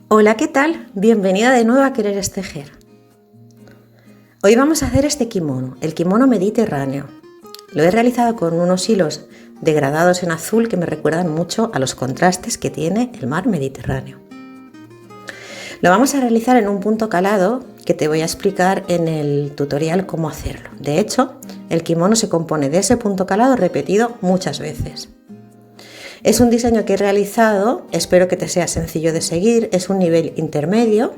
Hola, ¿qué tal? Bienvenida de nuevo a Querer Tejer. Hoy vamos a hacer este kimono, el kimono mediterráneo. Lo he realizado con unos hilos degradados en azul que me recuerdan mucho a los contrastes que tiene el mar Mediterráneo. Lo vamos a realizar en un punto calado que te voy a explicar en el tutorial cómo hacerlo. De hecho, el kimono se compone de ese punto calado repetido muchas veces. Es un diseño que he realizado, espero que te sea sencillo de seguir, es un nivel intermedio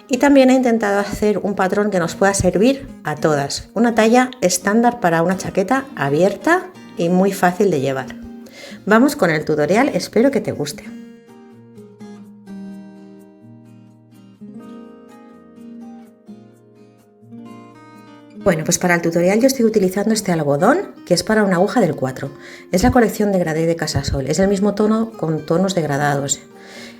y también he intentado hacer un patrón que nos pueda servir a todas, una talla estándar para una chaqueta abierta y muy fácil de llevar. Vamos con el tutorial, espero que te guste. Bueno, pues para el tutorial yo estoy utilizando este algodón, que es para una aguja del 4. Es la colección degradé de Casasol, es el mismo tono con tonos degradados.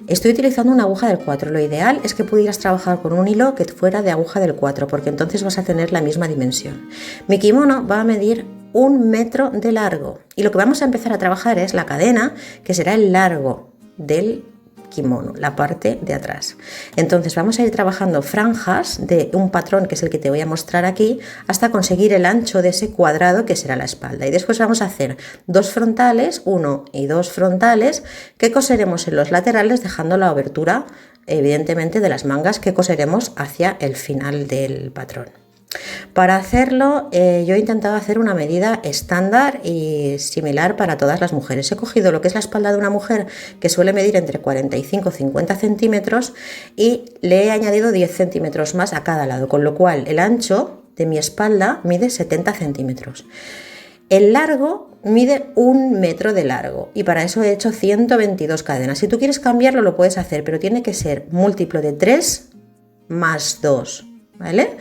Estoy utilizando una aguja del 4, lo ideal es que pudieras trabajar con un hilo que fuera de aguja del 4, porque entonces vas a tener la misma dimensión. Mi kimono va a medir 1 metro de largo y lo que vamos a empezar a trabajar es la cadena, que será el largo del kimono, la parte de atrás. Entonces vamos a ir trabajando franjas de un patrón que es el que te voy a mostrar aquí hasta conseguir el ancho de ese cuadrado que será la espalda, y después vamos a hacer dos frontales, uno y dos frontales que coseremos en los laterales dejando la abertura evidentemente de las mangas que coseremos hacia el final del patrón. Para hacerlo yo he intentado hacer una medida estándar y similar para todas las mujeres. He cogido lo que es la espalda de una mujer que suele medir entre 45 y 50 centímetros y le he añadido 10 centímetros más a cada lado, con lo cual el ancho de mi espalda mide 70 centímetros. El largo mide 1 metro de largo y para eso he hecho 122 cadenas. Si tú quieres cambiarlo lo puedes hacer, pero tiene que ser múltiplo de 3 más 2, ¿vale?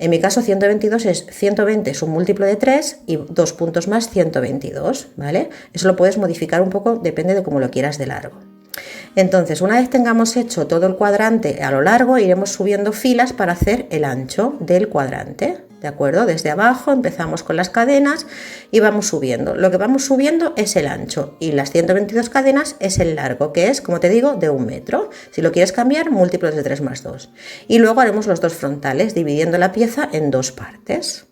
En mi caso 122 es 120 es un múltiplo de 3 y 2 puntos más 122, ¿vale? Eso lo puedes modificar un poco, depende de cómo lo quieras de largo. Entonces, una vez tengamos hecho todo el cuadrante a lo largo, iremos subiendo filas para hacer el ancho del cuadrante. ¿De acuerdo? Desde abajo empezamos con las cadenas y vamos subiendo. Lo que vamos subiendo es el ancho y las 122 cadenas es el largo, que es, como te digo, de 1 metro. Si lo quieres cambiar, múltiplos de 3 más 2. Y luego haremos los dos frontales, dividiendo la pieza en dos partes.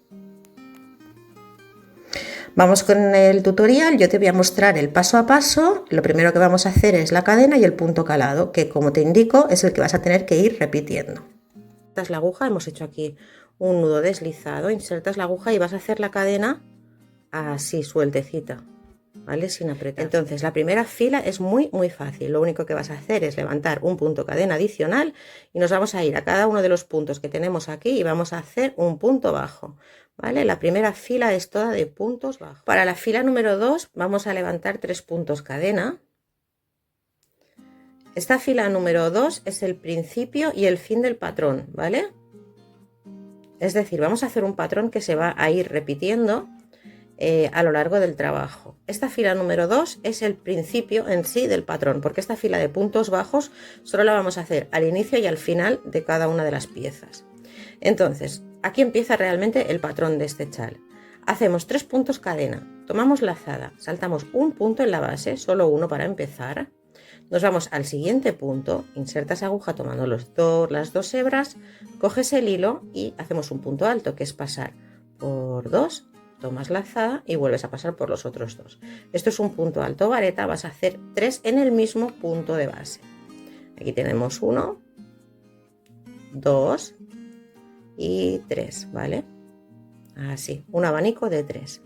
Vamos con el tutorial, yo te voy a mostrar el paso a paso. Lo primero que vamos a hacer es la cadena y el punto calado, que como te indico es el que vas a tener que ir repitiendo. Insertas la aguja, hemos hecho aquí un nudo deslizado, insertas la aguja y vas a hacer la cadena así sueltecita, ¿vale? Sin apretar. Entonces la primera fila es muy fácil, lo único que vas a hacer es levantar un punto cadena adicional y nos vamos a ir a cada uno de los puntos que tenemos aquí y vamos a hacer un punto bajo, ¿vale? La primera fila es toda de puntos bajos. Para la fila número 2 vamos a levantar 3 puntos cadena. Esta fila número 2 es el principio y el fin del patrón, ¿vale? Es decir, vamos a hacer un patrón que se va a ir repitiendo a lo largo del trabajo. Esta fila número 2 es el principio en sí del patrón, porque esta fila de puntos bajos solo la vamos a hacer al inicio y al final de cada una de las piezas. Entonces, aquí empieza realmente el patrón de este chal. Hacemos 3 puntos cadena, tomamos lazada, saltamos un punto en la base, solo uno para empezar. Nos vamos al siguiente punto, insertas aguja tomando las dos hebras, coges el hilo y hacemos un punto alto, que es pasar por 2, tomas lazada y vuelves a pasar por los otros 2. Esto es un punto alto vareta, vas a hacer 3 en el mismo punto de base. Aquí tenemos 1, 2 y 3, ¿vale? Así, un abanico de 3.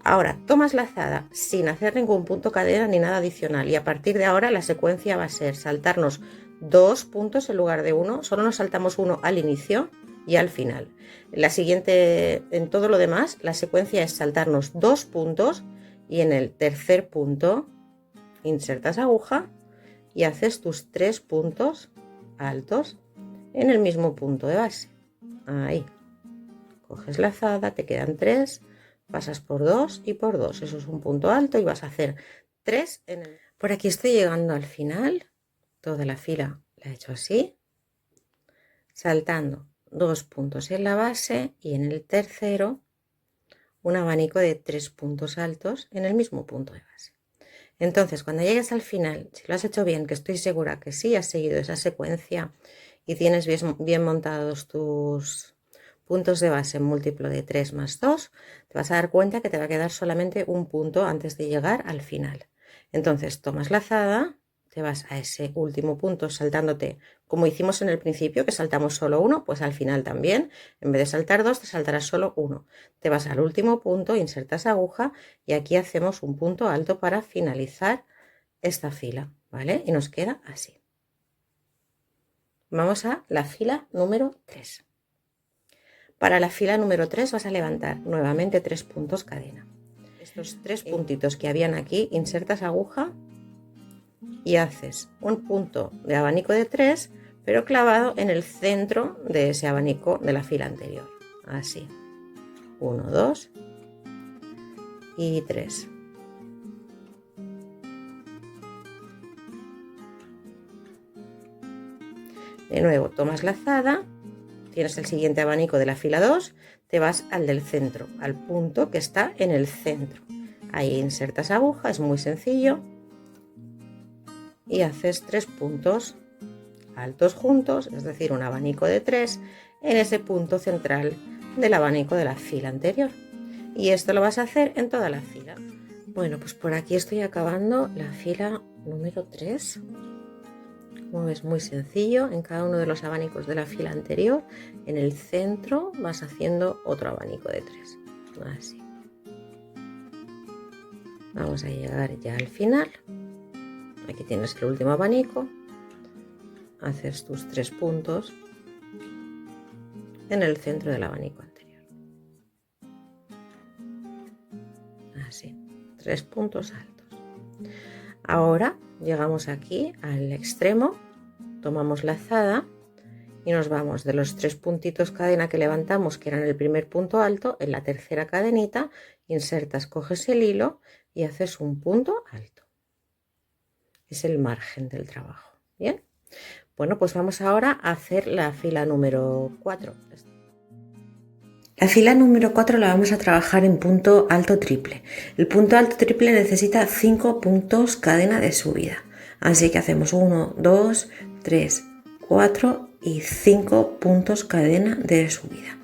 Ahora tomas lazada sin hacer ningún punto cadena ni nada adicional y a partir de ahora la secuencia va a ser saltarnos 2 puntos en lugar de 1, solo nos saltamos uno al inicio y al final. La siguiente, en todo lo demás, la secuencia es saltarnos 2 puntos y en el tercer punto insertas aguja y haces tus 3 puntos altos en el mismo punto de base. Ahí, coges lazada, te quedan 3. Pasas por 2 y por 2, eso es un punto alto y vas a hacer 3 en el... Por aquí estoy llegando al final, toda la fila la he hecho así, saltando 2 puntos en la base y en el tercero un abanico de 3 puntos altos en el mismo punto de base. Entonces, cuando llegues al final, si lo has hecho bien, que estoy segura que sí, has seguido esa secuencia y tienes bien montados tus puntos de base en múltiplo de 3 más 2, te vas a dar cuenta que te va a quedar solamente un punto antes de llegar al final. Entonces, tomas la azada, te vas a ese último punto saltándote, como hicimos en el principio, que saltamos solo uno, pues al final también, en vez de saltar dos, te saltarás solo uno. Te vas al último punto, insertas aguja y aquí hacemos un punto alto para finalizar esta fila, ¿vale? Y nos queda así. Vamos a la fila número 3. Para la fila número 3 vas a levantar nuevamente 3 puntos cadena. Estos 3 puntitos que habían aquí, insertas aguja y haces un punto de abanico de 3, pero clavado en el centro de ese abanico de la fila anterior. Así. 1, 2 y 3. De nuevo, tomas la azada, tienes el siguiente abanico de la fila 2, te vas al del centro, al punto que está en el centro. Ahí insertas aguja, es muy sencillo. Y haces 3 puntos altos juntos, es decir, un abanico de 3 en ese punto central del abanico de la fila anterior. Y esto lo vas a hacer en toda la fila. Bueno, pues por aquí estoy acabando la fila número 3. Como ves, muy sencillo, en cada uno de los abanicos de la fila anterior, en el centro vas haciendo otro abanico de 3. Así. Vamos a llegar ya al final. Aquí tienes el último abanico. Haces tus 3 puntos en el centro del abanico anterior. Así, 3 puntos altos. Ahora llegamos aquí al extremo, tomamos la azada y nos vamos de los 3 puntitos cadena que levantamos, que eran el primer punto alto, en la tercera cadenita, insertas, coges el hilo y haces un punto alto. Es el margen del trabajo. Bien, bueno, pues vamos ahora a hacer la fila número 4. La fila número 4 la vamos a trabajar en punto alto triple. El punto alto triple necesita 5 puntos cadena de subida. Así que hacemos 1, 2, 3, 4 y 5 puntos cadena de subida.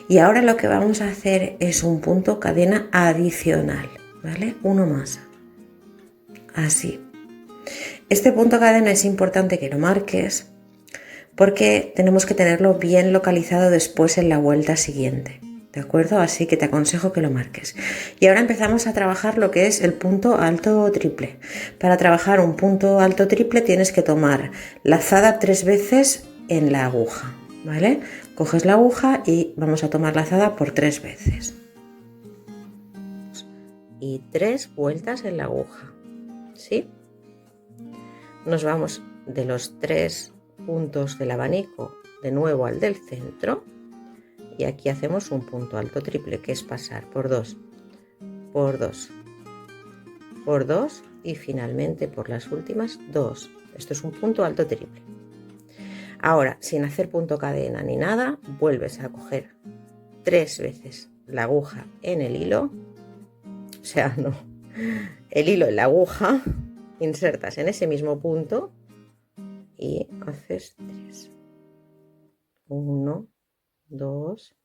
Y ahora lo que vamos a hacer es un punto cadena adicional, ¿vale? Uno más. Así. Este punto cadena es importante que lo marques porque tenemos que tenerlo bien localizado después en la vuelta siguiente, ¿de acuerdo? Así que te aconsejo que lo marques. Y ahora empezamos a trabajar lo que es el punto alto triple. Para trabajar un punto alto triple tienes que tomar lazada 3 veces en la aguja, ¿vale? Coges la aguja y vamos a tomar lazada por 3 veces. Y 3 vueltas en la aguja, ¿sí? Nos vamos de los 3 puntos del abanico de nuevo al del centro y aquí hacemos un punto alto triple, que es pasar por 2, por 2, por 2 y finalmente por las últimas 2. Esto es un punto alto triple. Ahora, sin hacer punto cadena ni nada, vuelves a coger 3 veces la aguja en el hilo, o sea, no, el hilo en la aguja, insertas en ese mismo punto y haces 3. 1, 2,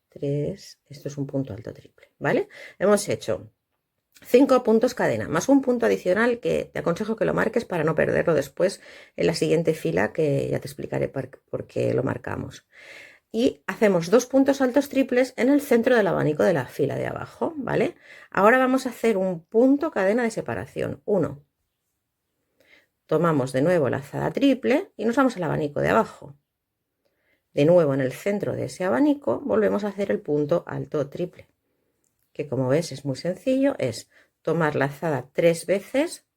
3. Esto es un punto alto triple, ¿vale? Hemos hecho 5 puntos cadena, más un punto adicional que te aconsejo que lo marques para no perderlo después en la siguiente fila, que ya te explicaré por qué lo marcamos. Y hacemos 2 puntos altos triples en el centro del abanico de la fila de abajo, ¿vale? Ahora vamos a hacer un punto cadena de separación. 1. Tomamos de nuevo la lazada triple y nos vamos al abanico de abajo. De nuevo en el centro de ese abanico volvemos a hacer el punto alto triple, que como ves es muy sencillo, es tomar lazada 3 veces,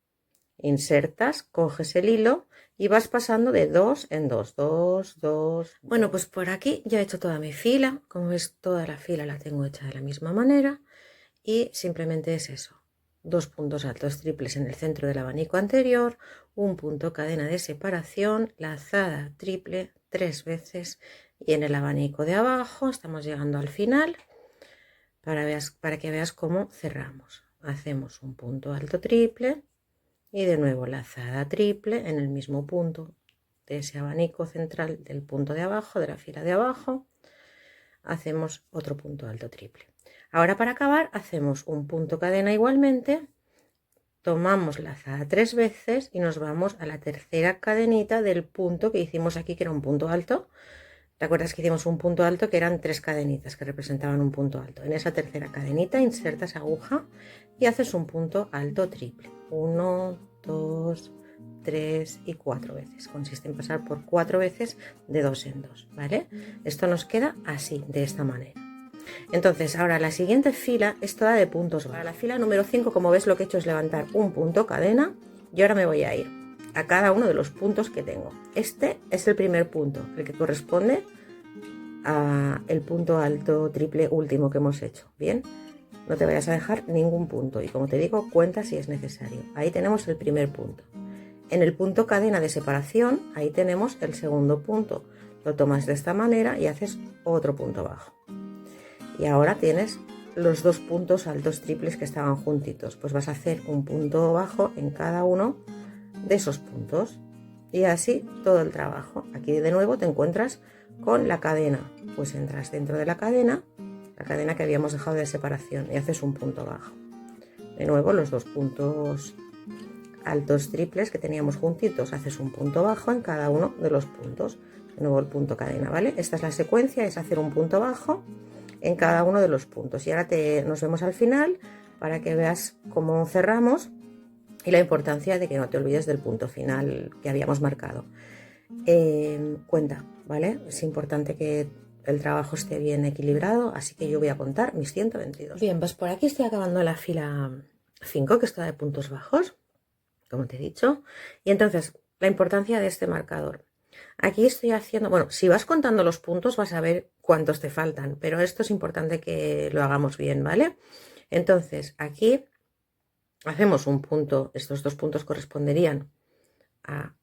insertas, coges el hilo y vas pasando de 2 en 2, 2, 2. Bueno, pues por aquí ya he hecho toda mi fila, como ves toda la fila la tengo hecha de la misma manera y simplemente es eso. 2 puntos altos triples en el centro del abanico anterior, un punto cadena de separación, lazada triple 3 veces y en el abanico de abajo estamos llegando al final para que veas cómo cerramos. Hacemos un punto alto triple y de nuevo lazada triple en el mismo punto de ese abanico central del punto de abajo, de la fila de abajo, hacemos otro punto alto triple. Ahora para acabar hacemos un punto cadena igualmente, tomamos lazada 3 veces y nos vamos a la tercera cadenita del punto que hicimos aquí, que era un punto alto. ¿Te acuerdas que hicimos un punto alto que eran 3 cadenitas que representaban un punto alto? En esa tercera cadenita insertas aguja y haces un punto alto triple. 1, 2, 3 y 4 veces. Consiste en pasar por 4 veces de 2 en 2, ¿vale? Esto nos queda así, de esta manera. Entonces ahora la siguiente fila es toda de puntos bajos. Para la fila número 5, como ves, lo que he hecho es levantar un punto cadena y ahora me voy a ir a cada uno de los puntos que tengo. Este es el primer punto, el que corresponde a el punto alto triple último que hemos hecho. Bien, no te vayas a dejar ningún punto y, como te digo, cuenta si es necesario. Ahí tenemos el primer punto. En el punto cadena de separación, ahí tenemos el segundo punto. Lo tomas de esta manera y haces otro punto bajo. Y ahora tienes los 2 puntos altos triples que estaban juntitos. Pues vas a hacer un punto bajo en cada uno de esos puntos y así todo el trabajo. Aquí de nuevo te encuentras con la cadena, pues entras dentro de la cadena que habíamos dejado de separación, y haces un punto bajo. De nuevo los 2 puntos altos triples que teníamos juntitos, haces un punto bajo en cada uno de los puntos. De nuevo el punto cadena, ¿vale? Esta es la secuencia, es hacer un punto bajo en cada uno de los puntos. Y ahora nos vemos al final para que veas cómo cerramos y la importancia de que no te olvides del punto final que habíamos marcado. Cuenta, ¿vale? Es importante que el trabajo esté bien equilibrado, así que yo voy a contar mis 122. Bien, pues por aquí estoy acabando la fila 5, que está de puntos bajos, como te he dicho. Y entonces, la importancia de este marcador. Aquí estoy haciendo, bueno, si vas contando los puntos vas a ver cuántos te faltan, pero esto es importante que lo hagamos bien, ¿vale? Entonces, aquí hacemos un punto, estos 2 puntos corresponderían a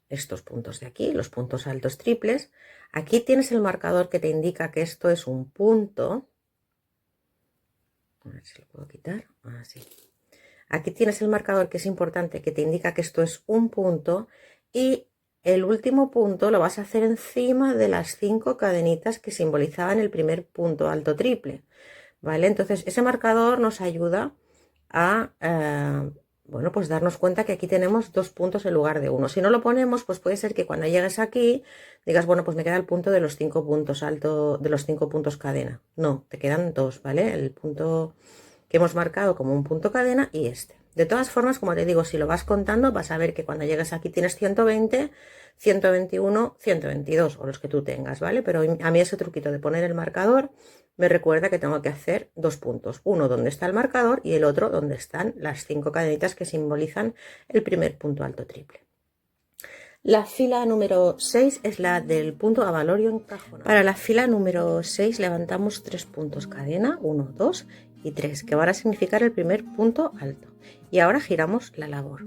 estos puntos de aquí, los puntos altos triples. Aquí tienes el marcador que te indica que esto es un punto. A ver si lo puedo quitar. Así. Aquí tienes el marcador que es importante, que te indica que esto es un punto, y el último punto lo vas a hacer encima de las 5 cadenitas que simbolizaban el primer punto alto triple, ¿vale? Entonces ese marcador nos ayuda a bueno, pues darnos cuenta que aquí tenemos 2 puntos en lugar de 1. Si no lo ponemos, pues puede ser que cuando llegues aquí digas, bueno, pues me queda el punto de los 5 puntos alto, de los 5 puntos cadena. No, te quedan 2, ¿vale? El punto que hemos marcado como un punto cadena y este. De todas formas, como te digo, si lo vas contando, vas a ver que cuando llegues aquí tienes 120, 121, 122 o los que tú tengas, ¿vale? Pero a mí ese truquito de poner el marcador me recuerda que tengo que hacer 2 puntos, uno donde está el marcador y el otro donde están las 5 cadenitas que simbolizan el primer punto alto triple. La fila número 6 es la del punto avalorio encajonado. Para la fila número 6 levantamos 3 puntos cadena, 1, 2 y 3, que van a significar el primer punto alto. Y ahora giramos la labor.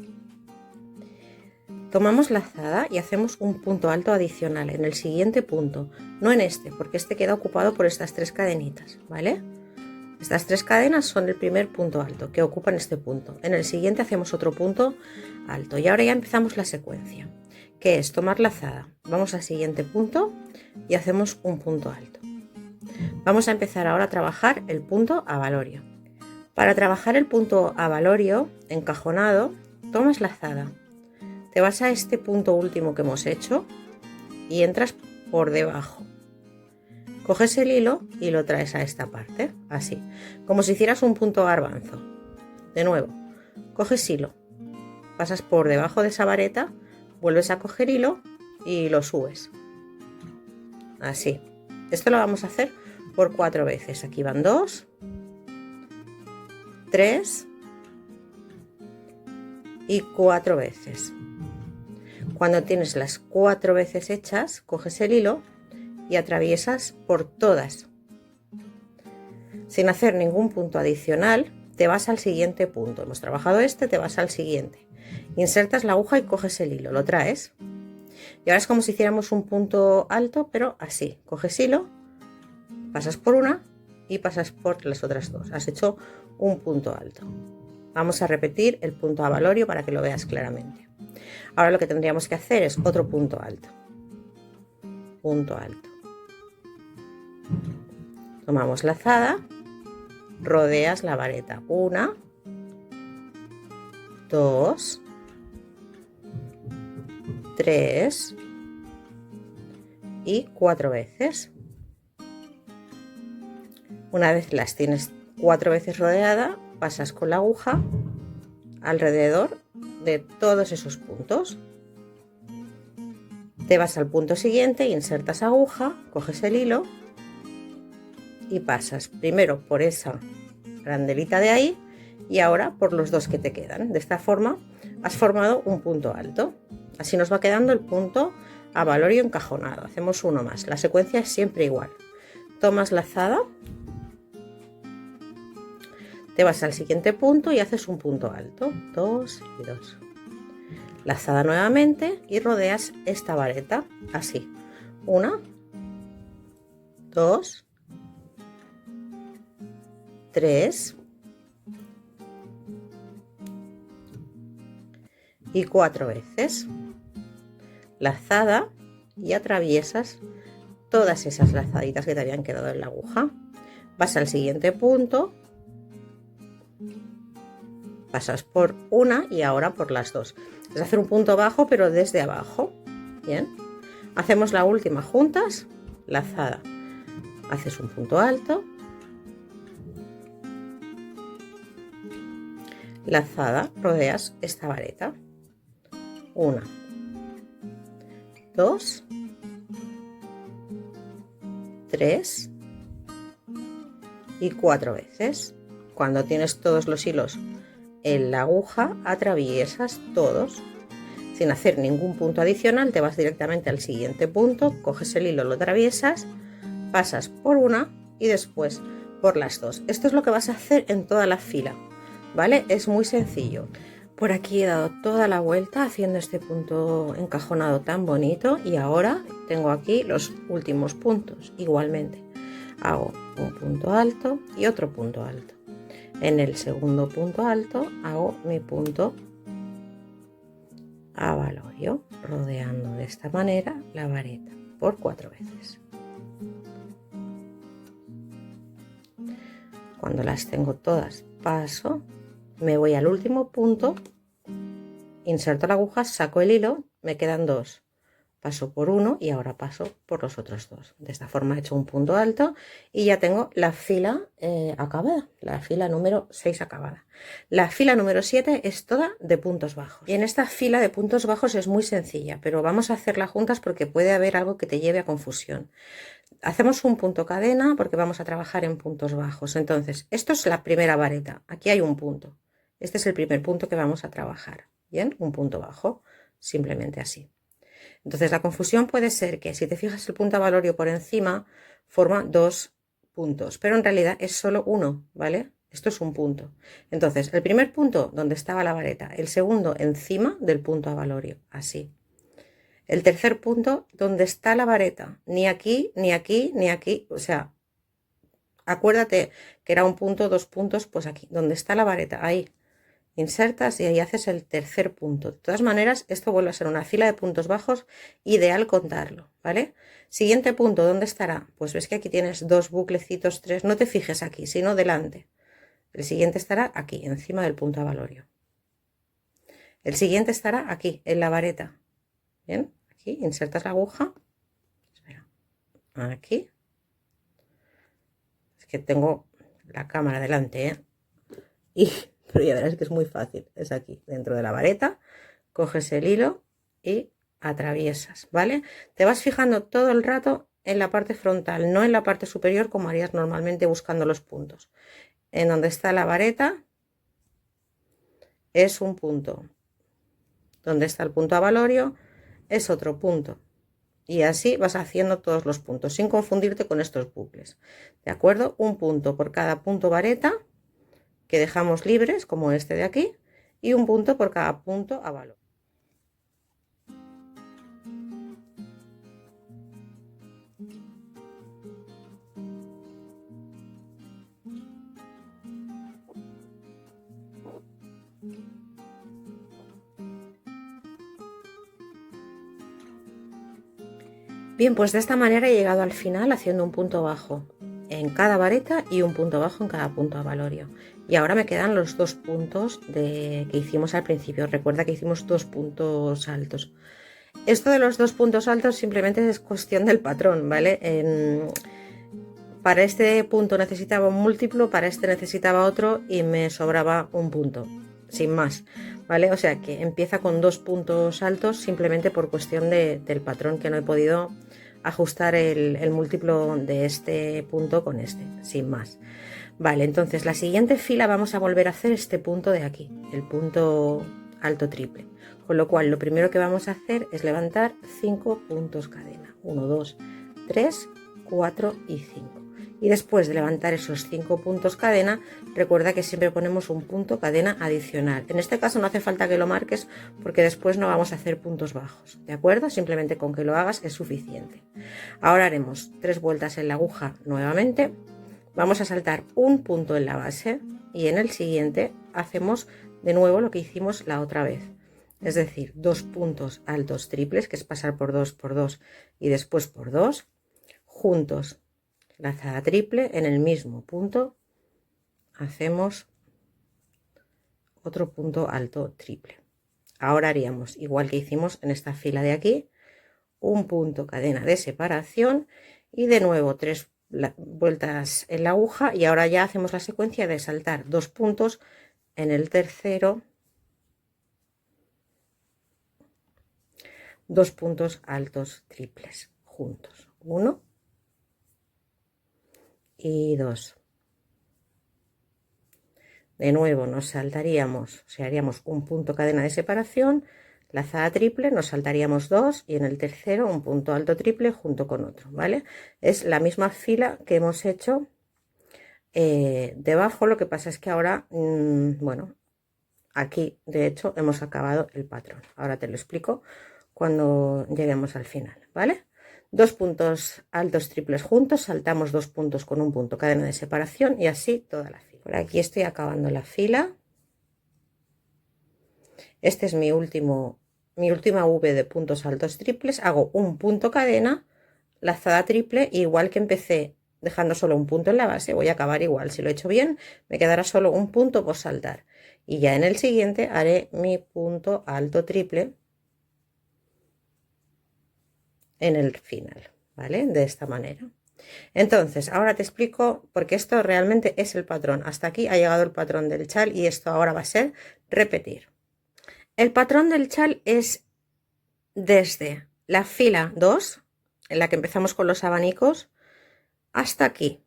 Tomamos lazada y hacemos un punto alto adicional en el siguiente punto, no en este, porque este queda ocupado por estas 3 cadenitas, ¿vale? Estas 3 cadenas son el primer punto alto que ocupan este punto. En el siguiente hacemos otro punto alto y ahora ya empezamos la secuencia, que es tomar lazada, vamos al siguiente punto y hacemos un punto alto. Vamos a empezar ahora a trabajar el punto avalorio. Para trabajar el punto avalorio encajonado, tomas lazada, te vas a este punto último que hemos hecho y entras por debajo. Coges el hilo y lo traes a esta parte, así, como si hicieras un punto garbanzo. De nuevo, coges hilo, pasas por debajo de esa vareta, vuelves a coger hilo y lo subes. Así. Esto lo vamos a hacer por 4 veces. Aquí van 2, 3 y 4 veces. Cuando tienes las 4 veces hechas, coges el hilo y atraviesas por todas. Sin hacer ningún punto adicional, te vas al siguiente punto. Hemos trabajado este, te vas al siguiente. Insertas la aguja y coges el hilo, lo traes. Y ahora es como si hiciéramos un punto alto, pero así. Coges hilo, pasas por una y pasas por las otras 2. Has hecho un punto alto. Vamos a repetir el punto avalorio para que lo veas claramente. Ahora lo que tendríamos que hacer es otro punto alto. Punto alto. Tomamos lazada, rodeas la vareta. 1, 2, 3 y 4 veces. Una vez las tienes 4 veces rodeada, pasas con la aguja alrededor de todos esos puntos. Te vas al punto siguiente, insertas aguja, coges el hilo y pasas primero por esa grandelita de ahí y ahora por los dos que te quedan. De esta forma has formado un punto alto. Así nos va quedando el punto avalorio encajonado. Hacemos uno más. La secuencia es siempre igual. Tomas lazada, te vas al siguiente punto y haces un punto alto. 2 y 2. Lazada nuevamente y rodeas esta vareta así. 1, 2, 3 y 4 veces. Lazada y atraviesas todas esas lazaditas que te habían quedado en la aguja. Vas al siguiente punto, pasas por una y ahora por las dos. Es hacer un punto bajo pero desde abajo. Bien, hacemos la última juntas, lazada, haces un punto alto, lazada, rodeas esta vareta. 1, 2, 3 y 4 veces. Cuando tienes todos los hilos en la aguja, atraviesas todos sin hacer ningún punto adicional. Te vas directamente al siguiente punto, coges el hilo, lo atraviesas, pasas por una y después por las dos. Esto es lo que vas a hacer en toda la fila, ¿vale? Es muy sencillo. Por aquí he dado toda la vuelta haciendo este punto encajonado tan bonito y ahora tengo aquí los últimos puntos. Igualmente hago un punto alto y otro punto alto. En el segundo punto alto hago mi punto avalorio, rodeando de esta manera la vareta por 4 veces. Cuando las tengo todas, paso, me voy al último punto, inserto la aguja, saco el hilo, me quedan 2. Paso por uno y ahora paso por los otros 2. De esta forma he hecho un punto alto y ya tengo la fila acabada, la fila número 6 acabada. La fila número 7 es toda de puntos bajos. Y en esta fila de puntos bajos es muy sencilla, pero vamos a hacerla juntas porque puede haber algo que te lleve a confusión. Hacemos un punto cadena porque vamos a trabajar en puntos bajos. Entonces, esto es la primera vareta. Aquí hay un punto. Este es el primer punto que vamos a trabajar. Bien, un punto bajo, simplemente así. Entonces la confusión puede ser que si te fijas el punto avalorio por encima forma 2 puntos, pero en realidad es solo uno, ¿vale? Esto es un punto. Entonces el primer punto donde estaba la vareta, el segundo encima del punto avalorio, así. El tercer punto donde está la vareta, ni aquí, ni aquí, ni aquí, o sea, acuérdate que era un punto, 2 puntos, pues aquí, donde está la vareta, ahí. Insertas y ahí haces el tercer punto. De todas maneras, esto vuelve a ser una fila de puntos bajos, ideal contarlo, ¿vale? Siguiente punto, ¿dónde estará? Pues ves que aquí tienes 2 buclecitos, 3, no te fijes aquí, sino delante. El siguiente estará aquí, encima del punto avalorio. El siguiente estará aquí, en la vareta. Bien, aquí insertas la aguja. Espera, aquí. Es que tengo la cámara delante, ¿eh? Pero ya verás que es muy fácil. Es aquí, dentro de la vareta, coges el hilo y atraviesas, ¿vale? Te vas fijando todo el rato en la parte frontal, no en la parte superior como harías normalmente buscando los puntos. En donde está la vareta es un punto. Donde está el punto avalorio es otro punto. Y así vas haciendo todos los puntos, sin confundirte con estos bucles. ¿De acuerdo? Un punto por cada punto vareta que dejamos libres, como este de aquí, y un punto por cada punto avalorio. Bien, pues de esta manera he llegado al final haciendo un punto bajo en cada vareta y un punto bajo en cada punto avalorio. Y ahora me quedan los 2 puntos que hicimos al principio. Recuerda que hicimos 2 puntos altos. Esto de los 2 puntos altos simplemente es cuestión del patrón, ¿vale? Para este punto necesitaba un múltiplo, para este necesitaba otro y me sobraba un punto, sin más, ¿vale? O sea que empieza con 2 puntos altos simplemente por cuestión del patrón, que no he podido ajustar el múltiplo de este punto con este, sin más. Vale, entonces la siguiente fila vamos a volver a hacer este punto de aquí, el punto alto triple. Con lo cual lo primero que vamos a hacer es levantar 5 puntos cadena. 1, 2, 3, 4 y 5. Y después de levantar esos 5 puntos cadena, recuerda que siempre ponemos un punto cadena adicional. En este caso no hace falta que lo marques porque después no vamos a hacer puntos bajos, ¿de acuerdo? Simplemente con que lo hagas es suficiente. Ahora haremos 3 vueltas en la aguja nuevamente. Vamos a saltar un punto en la base y en el siguiente hacemos de nuevo lo que hicimos la otra vez. Es decir, 2 puntos altos triples, que es pasar por 2 por 2 y después por 2, juntos. Lazada triple, en el mismo punto hacemos otro punto alto triple. Ahora haríamos igual que hicimos en esta fila de aquí, un punto cadena de separación y de nuevo 3 vueltas en la aguja, y ahora ya hacemos la secuencia de saltar 2 puntos en el tercero, 2 puntos altos triples juntos, 1 y 2. De nuevo nos saltaríamos, o sea, haríamos un punto cadena de separación, lazada triple, nos saltaríamos 2 y en el tercero un punto alto triple junto con otro, ¿vale? Es la misma fila que hemos hecho debajo, lo que pasa es que ahora, bueno, aquí de hecho hemos acabado el patrón. Ahora te lo explico cuando lleguemos al final, ¿vale? 2 puntos altos triples juntos, saltamos 2 puntos con un punto cadena de separación y así toda la fila. Por aquí estoy acabando la fila. Este es mi última V de puntos altos triples. Hago un punto cadena, lazada triple, igual que empecé dejando solo un punto en la base, voy a acabar igual. Si lo he hecho bien, me quedará solo un punto por saltar. Y ya en el siguiente haré mi punto alto triple en el final, ¿vale? De esta manera. Entonces, ahora te explico, porque esto realmente es el patrón. Hasta aquí ha llegado el patrón del chal y esto ahora va a ser repetir. El patrón del chal es desde la fila 2, en la que empezamos con los abanicos, hasta aquí.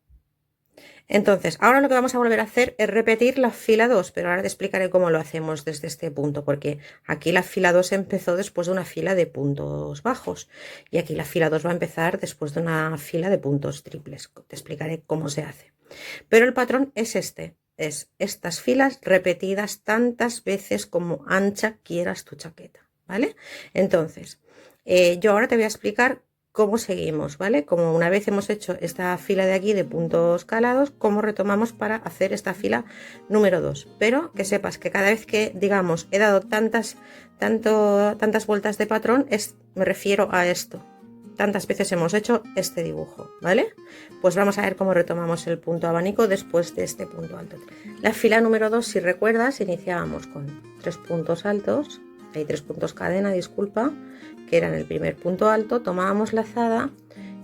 Entonces, ahora lo que vamos a volver a hacer es repetir la fila 2, pero ahora te explicaré cómo lo hacemos desde este punto, porque aquí la fila 2 empezó después de una fila de puntos bajos y aquí la fila 2 va a empezar después de una fila de puntos triples. Te explicaré cómo se hace. Pero el patrón es este, es estas filas repetidas tantas veces como ancha quieras tu chaqueta, ¿vale? Entonces, yo ahora te voy a explicar cómo seguimos, ¿vale? Como una vez hemos hecho esta fila de aquí de puntos calados, cómo retomamos para hacer esta fila número 2. Pero que sepas que cada vez que, digamos, he dado tantas vueltas de patrón, me refiero a esto. Tantas veces hemos hecho este dibujo, ¿vale? Pues vamos a ver cómo retomamos el punto abanico después de este punto alto. La fila número 2, si recuerdas, iniciábamos con 3 puntos altos, hay 3 puntos cadena, disculpa, que eran el primer punto alto, tomábamos lazada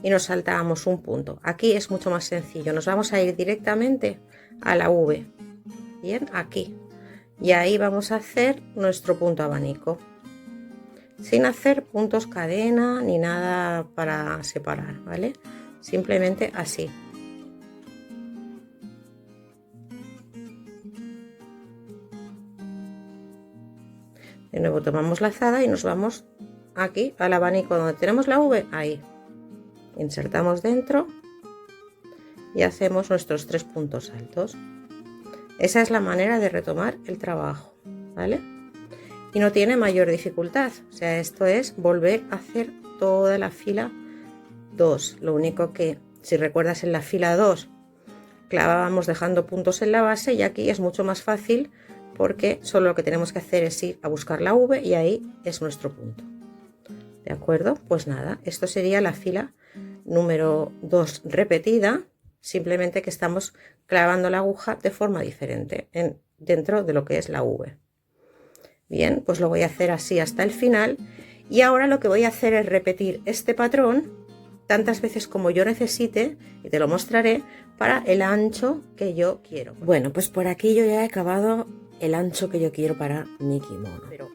y nos saltábamos un punto. Aquí es mucho más sencillo, nos vamos a ir directamente a la V, bien, aquí, y ahí vamos a hacer nuestro punto abanico, sin hacer puntos cadena ni nada para separar, ¿vale? Simplemente así. De nuevo tomamos lazada y nos vamos aquí al abanico donde tenemos la V, ahí. Insertamos dentro y hacemos nuestros 3 puntos altos. Esa es la manera de retomar el trabajo, ¿vale? Y no tiene mayor dificultad, o sea, esto es volver a hacer toda la fila 2. Lo único que, si recuerdas, en la fila 2 clavábamos dejando puntos en la base y aquí es mucho más fácil porque solo lo que tenemos que hacer es ir a buscar la V y ahí es nuestro punto. ¿De acuerdo? Pues nada, esto sería la fila número 2 repetida, simplemente que estamos clavando la aguja de forma diferente dentro de lo que es la V. Bien, pues lo voy a hacer así hasta el final, y ahora lo que voy a hacer es repetir este patrón tantas veces como yo necesite, y te lo mostraré, para el ancho que yo quiero. Bueno, pues por aquí yo ya he acabado el ancho que yo quiero para mi kimono. Pero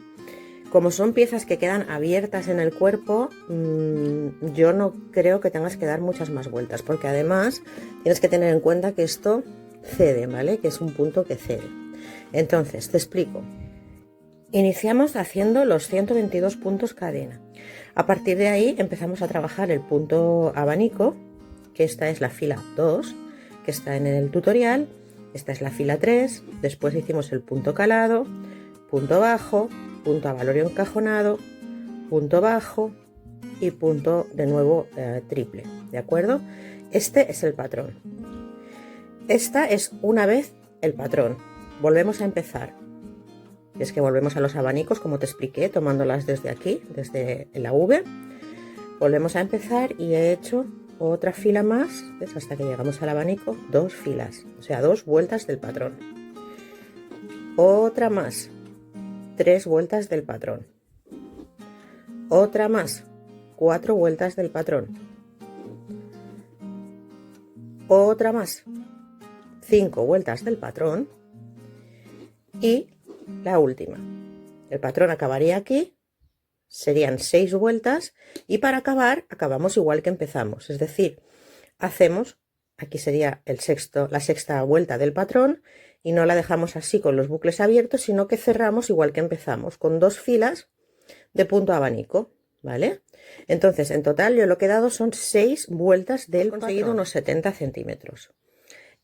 como son piezas que quedan abiertas en el cuerpo, yo no creo que tengas que dar muchas más vueltas, porque además tienes que tener en cuenta que esto cede, ¿vale? Que es un punto que cede. Entonces, te explico. Iniciamos haciendo los 122 puntos cadena. A partir de ahí empezamos a trabajar el punto abanico, que esta es la fila 2, que está en el tutorial. Esta es la fila 3, después hicimos el punto calado, punto bajo, punto abalorio encajonado, punto bajo y punto de nuevo triple, ¿de acuerdo? Este es el patrón. Esta es una vez el patrón. Volvemos a empezar. Es que volvemos a los abanicos, como te expliqué, tomándolas desde aquí, desde la V. Volvemos a empezar y he hecho otra fila más, ¿ves? Hasta que llegamos al abanico, 2 filas, o sea, 2 vueltas del patrón. Otra más, 3 vueltas del patrón. Otra más, 4 vueltas del patrón. Otra más, 5 vueltas del patrón. Y la última. El patrón acabaría aquí, serían 6 vueltas, y para acabar acabamos igual que empezamos, es decir, hacemos, aquí sería la sexta vuelta del patrón, y no la dejamos así con los bucles abiertos, sino que cerramos igual que empezamos, con 2 filas de punto abanico, ¿vale? Entonces, en total yo lo que he dado son 6 vueltas del patrón. He conseguido unos 70 centímetros.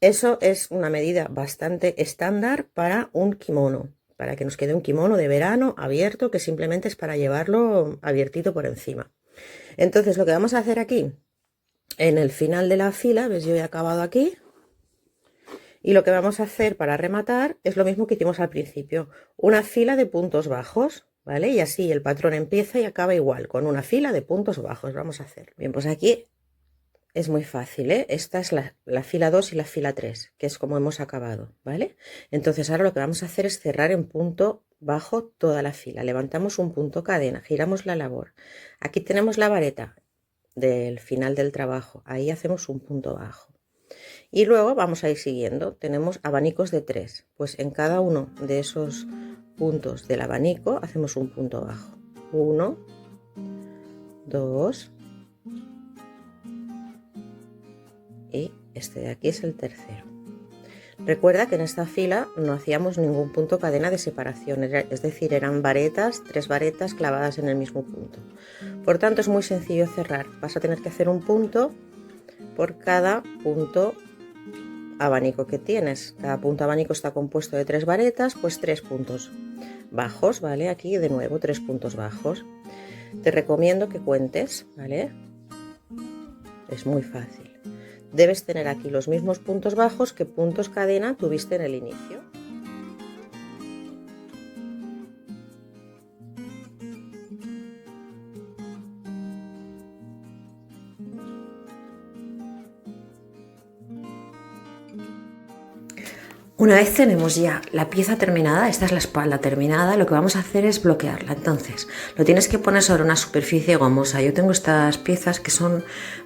Eso es una medida bastante estándar para un kimono, para que nos quede un kimono de verano abierto, que simplemente es para llevarlo abiertito por encima. Entonces lo que vamos a hacer aquí, en el final de la fila, ves, yo he acabado aquí, y lo que vamos a hacer para rematar es lo mismo que hicimos al principio, una fila de puntos bajos, ¿vale? Y así el patrón empieza y acaba igual, con una fila de puntos bajos. Vamos a hacer. Bien, pues aquí es muy fácil, ¿eh? Esta es la fila 2 y la fila 3, que es como hemos acabado, ¿vale? Entonces ahora lo que vamos a hacer es cerrar en punto bajo toda la fila. Levantamos un punto cadena, giramos la labor. Aquí tenemos la vareta del final del trabajo. Ahí hacemos un punto bajo. Y luego vamos a ir siguiendo. Tenemos abanicos de 3. Pues en cada uno de esos puntos del abanico hacemos un punto bajo. 1, 2... y este de aquí es el tercero. Recuerda que en esta fila no hacíamos ningún punto cadena de separación, es decir, eran varetas, 3 varetas clavadas en el mismo punto. Por tanto, es muy sencillo cerrar. Vas a tener que hacer un punto por cada punto abanico que tienes. Cada punto abanico está compuesto de 3 varetas, pues 3 puntos bajos, ¿vale? Aquí de nuevo 3 puntos bajos. Te recomiendo que cuentes, ¿vale? Es muy fácil. Debes tener aquí los mismos puntos bajos que puntos cadena tuviste en el inicio. Una vez tenemos ya la pieza terminada, esta es la espalda terminada, lo que vamos a hacer es bloquearla. Entonces, lo tienes que poner sobre una superficie gomosa. Yo tengo estas piezas que son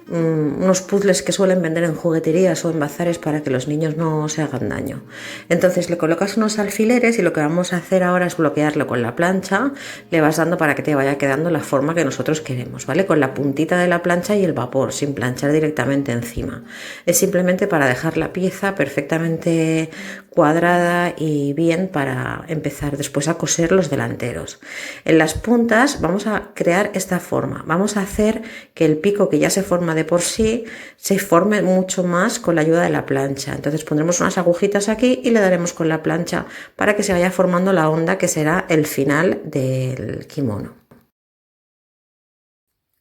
unos puzzles que suelen vender en jugueterías o en bazares para que los niños no se hagan daño. Entonces le colocas unos alfileres y lo que vamos a hacer ahora es bloquearlo con la plancha. Le vas dando para que te vaya quedando la forma que nosotros queremos, ¿vale? Con la puntita de la plancha y el vapor, sin planchar directamente encima. Es simplemente para dejar la pieza perfectamente cuadrada y bien para empezar después a coser los delanteros. En las puntas vamos a crear esta forma. Vamos a hacer que el pico, que ya se forma de por sí, se forme mucho más con la ayuda de la plancha. Entonces pondremos unas agujitas aquí y le daremos con la plancha para que se vaya formando la onda que será el final del kimono.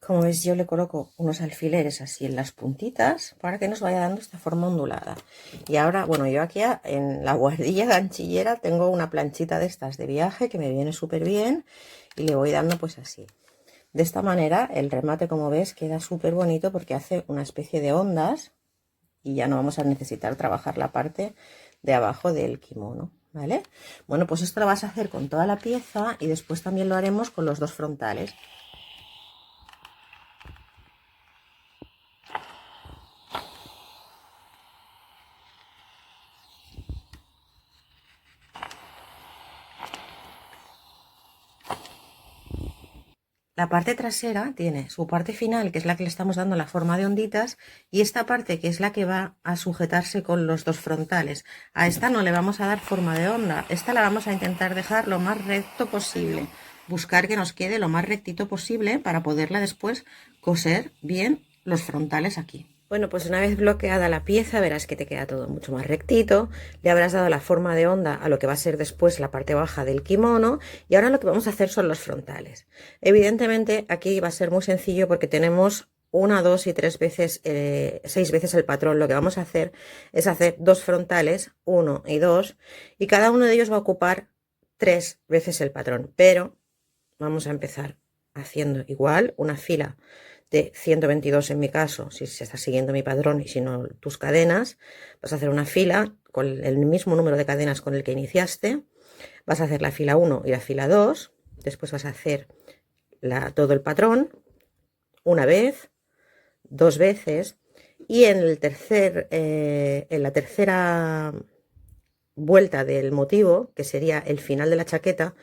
Como veis, yo le coloco unos alfileres así en las puntitas para que nos vaya dando esta forma ondulada. Y ahora, bueno, yo aquí en la guardilla ganchillera tengo una planchita de estas de viaje que me viene súper bien y le voy dando pues así. De esta manera el remate, como ves, queda súper bonito porque hace una especie de ondas y ya no vamos a necesitar trabajar la parte de abajo del kimono, ¿vale? Bueno, pues esto lo vas a hacer con toda la pieza y después también lo haremos con los dos frontales. La parte trasera tiene su parte final, que es la que le estamos dando la forma de onditas, y esta parte que es la que va a sujetarse con los dos frontales. A esta no le vamos a dar forma de onda, esta la vamos a intentar dejar lo más recto posible, buscar que nos quede lo más rectito posible para poderla después coser bien los frontales aquí. Bueno, pues una vez bloqueada la pieza verás que te queda todo mucho más rectito, le habrás dado la forma de onda a lo que va a ser después la parte baja del kimono y ahora lo que vamos a hacer son los frontales. Evidentemente aquí va a ser muy sencillo porque tenemos 1, 2 y 3 veces, 6 veces el patrón. Lo que vamos a hacer es hacer dos frontales, 1 y 2, y cada uno de ellos va a ocupar 3 veces el patrón, pero vamos a empezar haciendo igual una fila de 122 en mi caso, si se está siguiendo mi patrón y si no tus cadenas, vas a hacer una fila con el mismo número de cadenas con el que iniciaste, vas a hacer la fila 1 y la fila 2, después vas a hacer todo el patrón una vez, 2 veces, y en la tercera vuelta del motivo, que sería el final de la chaqueta,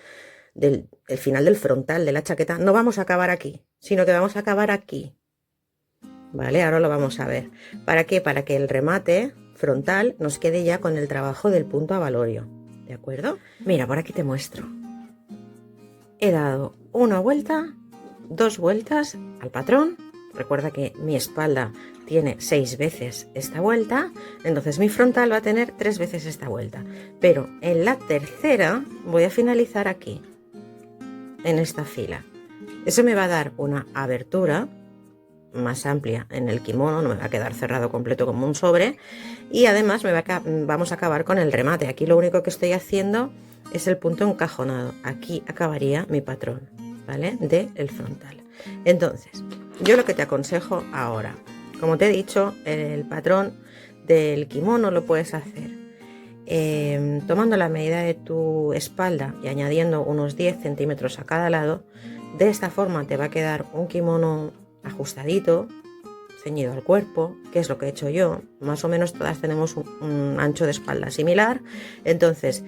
el final del frontal de la chaqueta, no vamos a acabar aquí, sino que vamos a acabar aquí, ¿vale? Ahora lo vamos a ver. ¿Para qué? Para que el remate frontal nos quede ya con el trabajo del punto abalorio, ¿de acuerdo? Mira, por aquí te muestro. He dado una vuelta, 2 vueltas al patrón. Recuerda que mi espalda tiene 6 veces esta vuelta, entonces mi frontal va a tener 3 veces esta vuelta. Pero en la tercera voy a finalizar aquí, en esta fila. Eso me va a dar una abertura más amplia en el kimono, no me va a quedar cerrado completo como un sobre, y además vamos a acabar con el remate. Aquí lo único que estoy haciendo es el punto encajonado. Aquí acabaría mi patrón, ¿vale? Del frontal. Entonces, yo lo que te aconsejo ahora, como te he dicho, el patrón del kimono lo puedes hacer tomando la medida de tu espalda y añadiendo unos 10 centímetros a cada lado. De esta forma te va a quedar un kimono ajustadito, ceñido al cuerpo, que es lo que he hecho yo. Más o menos todas tenemos un ancho de espalda similar, entonces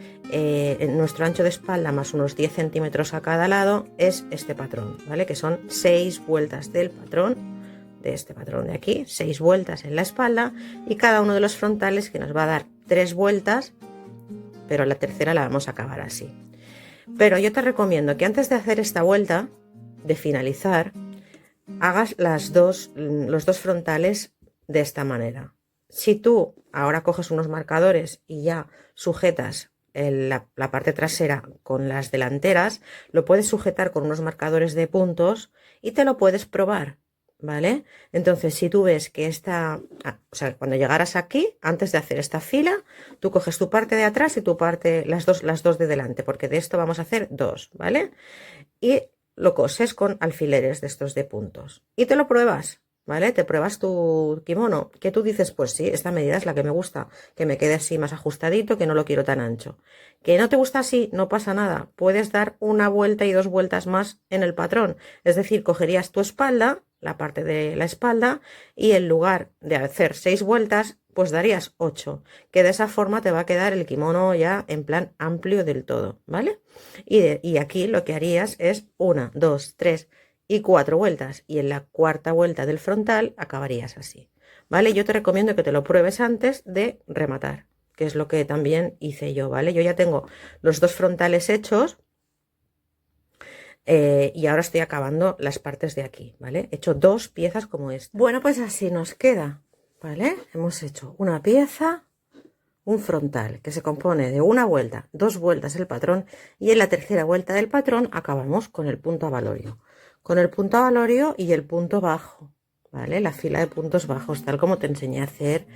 nuestro ancho de espalda más unos 10 centímetros a cada lado es este patrón, ¿vale? Que son 6 vueltas del patrón, de este patrón de aquí, 6 vueltas en la espalda, y cada uno de los frontales que nos va a dar 3 vueltas, pero la tercera la vamos a acabar así. Pero yo te recomiendo que antes de hacer esta vuelta, de finalizar, hagas los dos frontales de esta manera. Si tú ahora coges unos marcadores y ya sujetas la parte trasera con las delanteras, lo puedes sujetar con unos marcadores de puntos y te lo puedes probar, ¿vale? Entonces, si tú ves que o sea, cuando llegaras aquí, antes de hacer esta fila, tú coges tu parte de atrás y tu parte, las dos de delante, porque de esto vamos a hacer 2, ¿vale? Y lo coses con alfileres de estos de puntos y te lo pruebas, ¿vale? Te pruebas tu kimono, que tú dices, pues sí, esta medida es la que me gusta, que me quede así más ajustadito, que no lo quiero tan ancho. Que no te gusta así, no pasa nada, puedes dar una vuelta y 2 vueltas más en el patrón, es decir, cogerías tu espalda, la parte de la espalda, y en lugar de hacer 6 vueltas, pues darías 8, que de esa forma te va a quedar el kimono ya en plan amplio del todo, ¿vale? Y aquí lo que harías es 1, 2, 3 y 4 vueltas, y en la cuarta vuelta del frontal acabarías así, ¿vale? Yo te recomiendo que te lo pruebes antes de rematar, que es lo que también hice yo, ¿vale? Yo ya tengo los 2 frontales hechos, y ahora estoy acabando las partes de aquí, ¿vale? He hecho 2 piezas como esta. Bueno, pues así nos queda, ¿vale? Hemos hecho una pieza, un frontal que se compone de una vuelta, 2 vueltas el patrón, y en la tercera vuelta del patrón acabamos con el punto abalorio. Con el punto abalorio y el punto bajo, ¿vale? La fila de puntos bajos, tal como te enseñé a hacer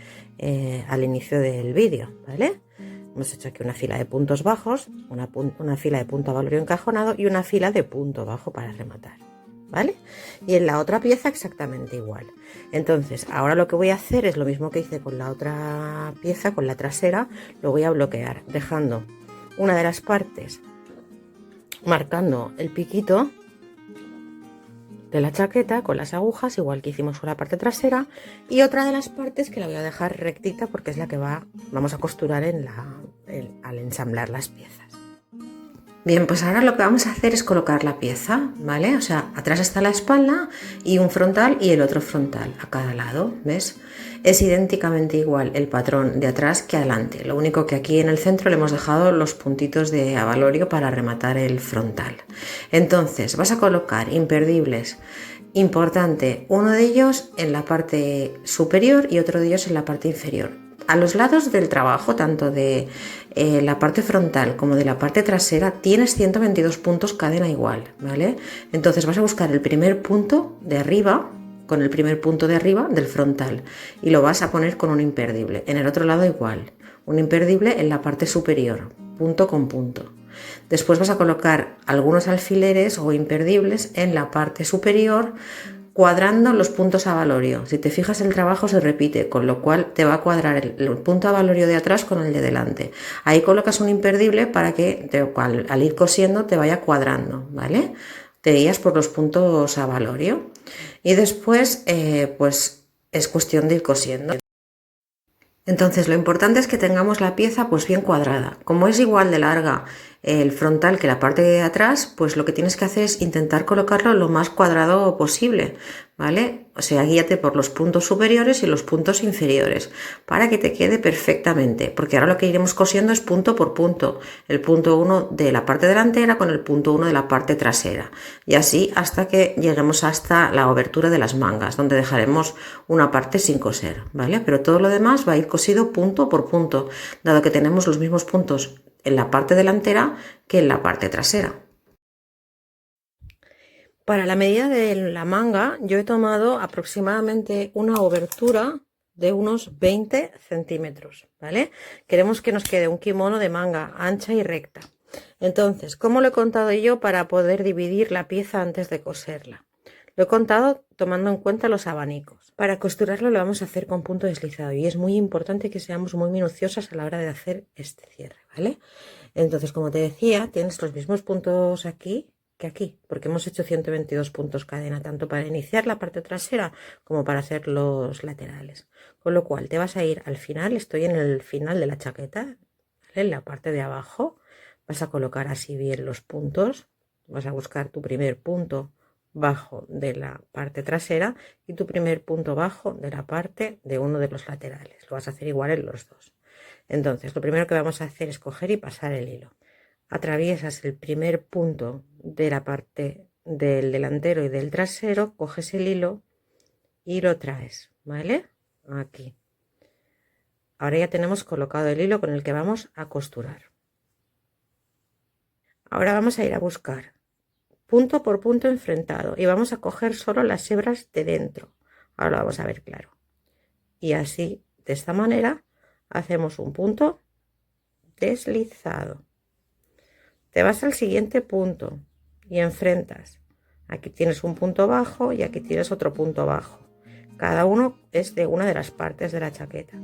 al inicio del vídeo, ¿vale? Hemos hecho aquí una fila de puntos bajos, una fila de punto abalorio encajonado y una fila de punto bajo para rematar. ¿vale? Y en la otra pieza exactamente igual. Entonces, ahora lo que voy a hacer es lo mismo que hice con la otra pieza, con la trasera, lo voy a bloquear, dejando una de las partes marcando el piquito de la chaqueta con las agujas, igual que hicimos con la parte trasera, y otra de las partes que la voy a dejar rectita porque es la que vamos a costurar al ensamblar las piezas. Bien, pues ahora lo que vamos a hacer es colocar la pieza, ¿vale? O sea, atrás está la espalda y un frontal y el otro frontal a cada lado, ¿ves? Es idénticamente igual el patrón de atrás que adelante, lo único que aquí en el centro le hemos dejado los puntitos de avalorio para rematar el frontal. Entonces, vas a colocar imperdibles. Importante, uno de ellos en la parte superior y otro de ellos en la parte inferior. A los lados del trabajo, tanto de la parte frontal como de la parte trasera, tienes 122 puntos cadena igual, ¿vale? Entonces vas a buscar el primer punto de arriba, con el primer punto de arriba del frontal, y lo vas a poner con un imperdible. En el otro lado igual, un imperdible en la parte superior, punto con punto. Después vas a colocar algunos alfileres o imperdibles en la parte superior, cuadrando los puntos avalorio. Si te fijas, el trabajo se repite, con lo cual te va a cuadrar el punto avalorio de atrás con el de delante. Ahí colocas un imperdible para que al ir cosiendo te vaya cuadrando, ¿vale? Te guías por los puntos avalorio y después pues es cuestión de ir cosiendo. Entonces lo importante es que tengamos la pieza pues bien cuadrada. Como es igual de larga el frontal que la parte de atrás, pues lo que tienes que hacer es intentar colocarlo lo más cuadrado posible, ¿vale? O sea, guíate por los puntos superiores y los puntos inferiores para que te quede perfectamente, porque ahora lo que iremos cosiendo es punto por punto, el punto 1 de la parte delantera con el punto 1 de la parte trasera, y así hasta que lleguemos hasta la obertura de las mangas, donde dejaremos una parte sin coser, ¿vale? Pero todo lo demás va a ir cosido punto por punto, dado que tenemos los mismos puntos en la parte delantera que en la parte trasera. Para la medida de la manga yo he tomado aproximadamente una obertura de unos 20 centímetros, ¿vale? Queremos que nos quede un kimono de manga ancha y recta. Entonces, ¿cómo lo he contado yo para poder dividir la pieza antes de coserla? Lo he contado tomando en cuenta los abanicos. Para costurarlo lo vamos a hacer con punto deslizado y es muy importante que seamos muy minuciosas a la hora de hacer este cierre, ¿vale? Entonces, como te decía, tienes los mismos puntos aquí que aquí, porque hemos hecho 122 puntos cadena, tanto para iniciar la parte trasera como para hacer los laterales. Con lo cual, te vas a ir al final, estoy en el final de la chaqueta, ¿vale? En la parte de abajo, vas a colocar así bien los puntos, vas a buscar tu primer punto bajo de la parte trasera y tu primer punto bajo de la parte de uno de los laterales. Lo vas a hacer igual en los dos. Entonces, lo primero que vamos a hacer es coger y pasar el hilo. Atraviesas el primer punto de la parte del delantero y del trasero, coges el hilo y lo traes, ¿vale? Aquí. Ahora ya tenemos colocado el hilo con el que vamos a costurar. Ahora vamos a ir a buscar punto por punto enfrentado y vamos a coger solo las hebras de dentro. Ahora lo vamos a ver claro. Y así, de esta manera, hacemos un punto deslizado. Te vas al siguiente punto y enfrentas. Aquí tienes un punto bajo y aquí tienes otro punto bajo. Cada uno es de una de las partes de la chaqueta.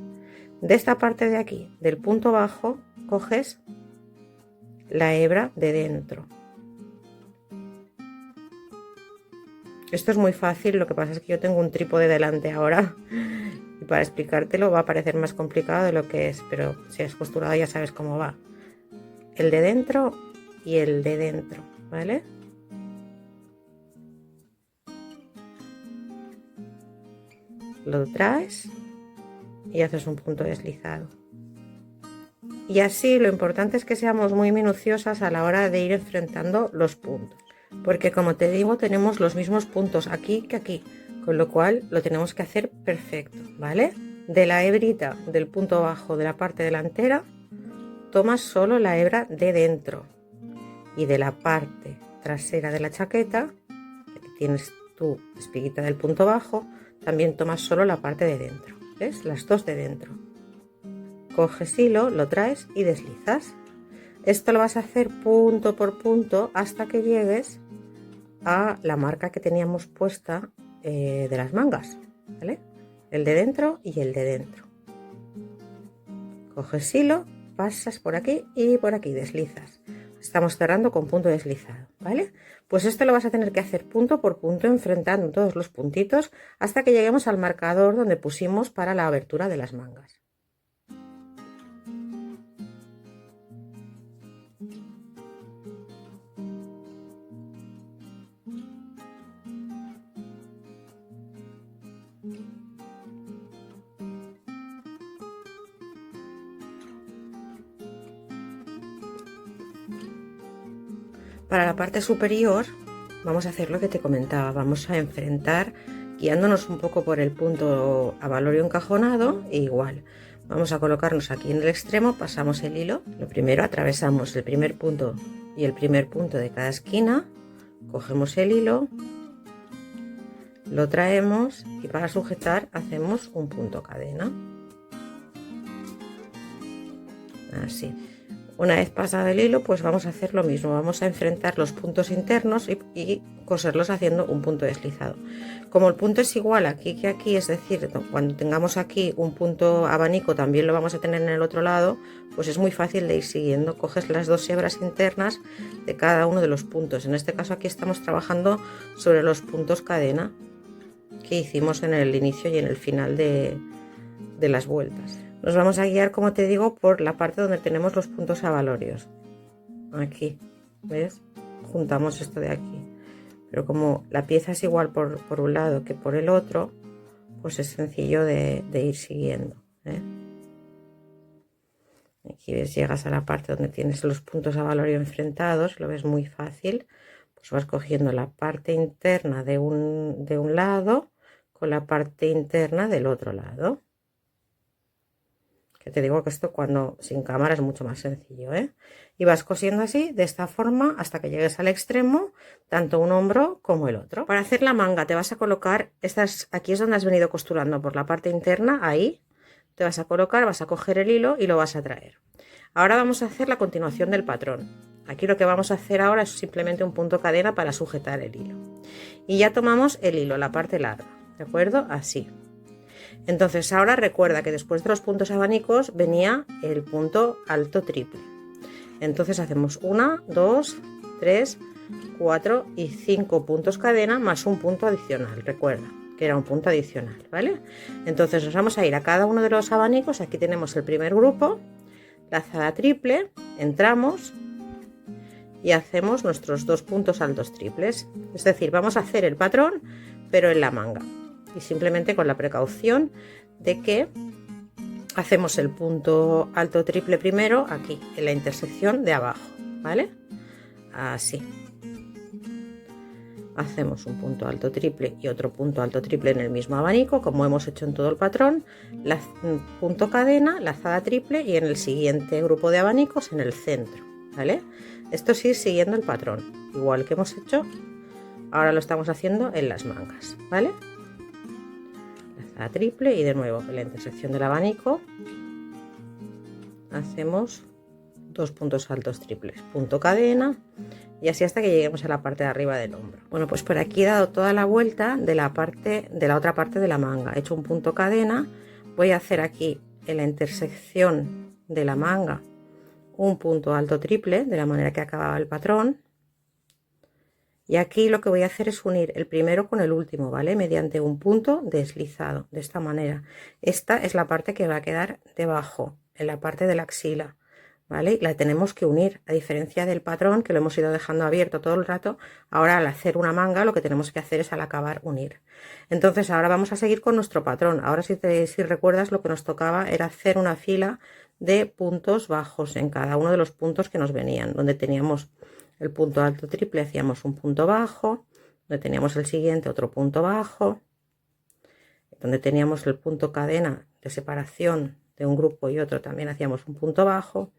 De esta parte de aquí, del punto bajo, coges la hebra de dentro. Esto es muy fácil, lo que pasa es que yo tengo un trípode delante ahora y para explicártelo va a parecer más complicado de lo que es, pero si has costurado ya sabes cómo va. El de dentro y el de dentro, ¿vale? Lo traes y haces un punto deslizado. Y así lo importante es que seamos muy minuciosas a la hora de ir enfrentando los puntos. Porque como te digo, tenemos los mismos puntos aquí que aquí, con lo cual lo tenemos que hacer perfecto, ¿vale? De la hebrita del punto bajo de la parte delantera, tomas solo la hebra de dentro. Y de la parte trasera de la chaqueta, aquí tienes tu espiguita del punto bajo, también tomas solo la parte de dentro, ¿ves? Las dos de dentro. Coges hilo, lo traes y deslizas. Esto lo vas a hacer punto por punto hasta que llegues a la marca que teníamos puesta de las mangas, ¿vale? El de dentro y el de dentro. Coges hilo, pasas por aquí y por aquí, deslizas. Estamos cerrando con punto deslizado, ¿vale? Pues esto lo vas a tener que hacer punto por punto, enfrentando todos los puntitos hasta que lleguemos al marcador donde pusimos para la abertura de las mangas. Para la parte superior vamos a hacer lo que te comentaba, vamos a enfrentar guiándonos un poco por el punto avalorio encajonado e igual. Vamos a colocarnos aquí en el extremo, pasamos el hilo, lo primero atravesamos el primer punto y el primer punto de cada esquina, cogemos el hilo, lo traemos y para sujetar hacemos un punto cadena. Así. Una vez pasado el hilo, pues vamos a hacer lo mismo, vamos a enfrentar los puntos internos y coserlos haciendo un punto deslizado. Como el punto es igual aquí que aquí, es decir, cuando tengamos aquí un punto abanico también lo vamos a tener en el otro lado, pues es muy fácil de ir siguiendo. Coges las dos hebras internas de cada uno de los puntos. En este caso aquí estamos trabajando sobre los puntos cadena que hicimos en el inicio y en el final de las vueltas. Nos vamos a guiar, como te digo, por la parte donde tenemos los puntos avalorios. Aquí, ¿ves? Juntamos esto de aquí. Pero como la pieza es igual por un lado que por el otro, pues es sencillo de ir siguiendo, ¿eh? Aquí ves, llegas a la parte donde tienes los puntos avalorio enfrentados, lo ves muy fácil. Pues vas cogiendo la parte interna de un lado con la parte interna del otro lado. Te digo que esto cuando sin cámara es mucho más sencillo, ¿eh? Y vas cosiendo así, de esta forma, hasta que llegues al extremo, tanto un hombro como el otro. Para hacer la manga te vas a colocar, aquí es donde has venido costurando por la parte interna, ahí te vas a colocar, vas a coger el hilo y lo vas a traer. Ahora vamos a hacer la continuación del patrón. Aquí lo que vamos a hacer ahora es simplemente un punto cadena para sujetar el hilo. Y ya tomamos el hilo, la parte larga, ¿de acuerdo? Así. Entonces ahora recuerda que después de los puntos abanicos venía el punto alto triple. Entonces hacemos 1, 2, 3, 4 y 5 puntos cadena más un punto adicional. Recuerda que era un punto adicional, ¿vale? Entonces nos vamos a ir a cada uno de los abanicos. Aquí tenemos el primer grupo, lazada triple, entramos y hacemos nuestros 2 puntos altos triples. Es decir, vamos a hacer el patrón pero en la manga. Y simplemente con la precaución de que hacemos el punto alto triple primero aquí en la intersección de abajo, ¿vale? Así hacemos un punto alto triple y otro punto alto triple en el mismo abanico, como hemos hecho en todo el patrón, punto cadena, lazada triple y en el siguiente grupo de abanicos en el centro, ¿vale? Esto es ir siguiendo el patrón igual que hemos hecho, ahora lo estamos haciendo en las mangas, ¿vale? Triple y de nuevo en la intersección del abanico hacemos 2 puntos altos triples, punto cadena y así hasta que lleguemos a la parte de arriba del hombro. Bueno, pues por aquí he dado toda la vuelta de la otra parte de la manga, he hecho un punto cadena, voy a hacer aquí en la intersección de la manga un punto alto triple de la manera que acababa el patrón. Y aquí lo que voy a hacer es unir el primero con el último, ¿vale? Mediante un punto deslizado, de esta manera. Esta es la parte que va a quedar debajo, en la parte de la axila, ¿vale? Y la tenemos que unir, a diferencia del patrón que lo hemos ido dejando abierto todo el rato. Ahora al hacer una manga lo que tenemos que hacer es al acabar unir. Entonces ahora vamos a seguir con nuestro patrón. Ahora si recuerdas, lo que nos tocaba era hacer una fila de puntos bajos en cada uno de los puntos que nos venían, donde teníamos el punto alto triple hacíamos un punto bajo, donde teníamos el siguiente otro punto bajo, donde teníamos el punto cadena de separación de un grupo y otro también hacíamos un punto bajo,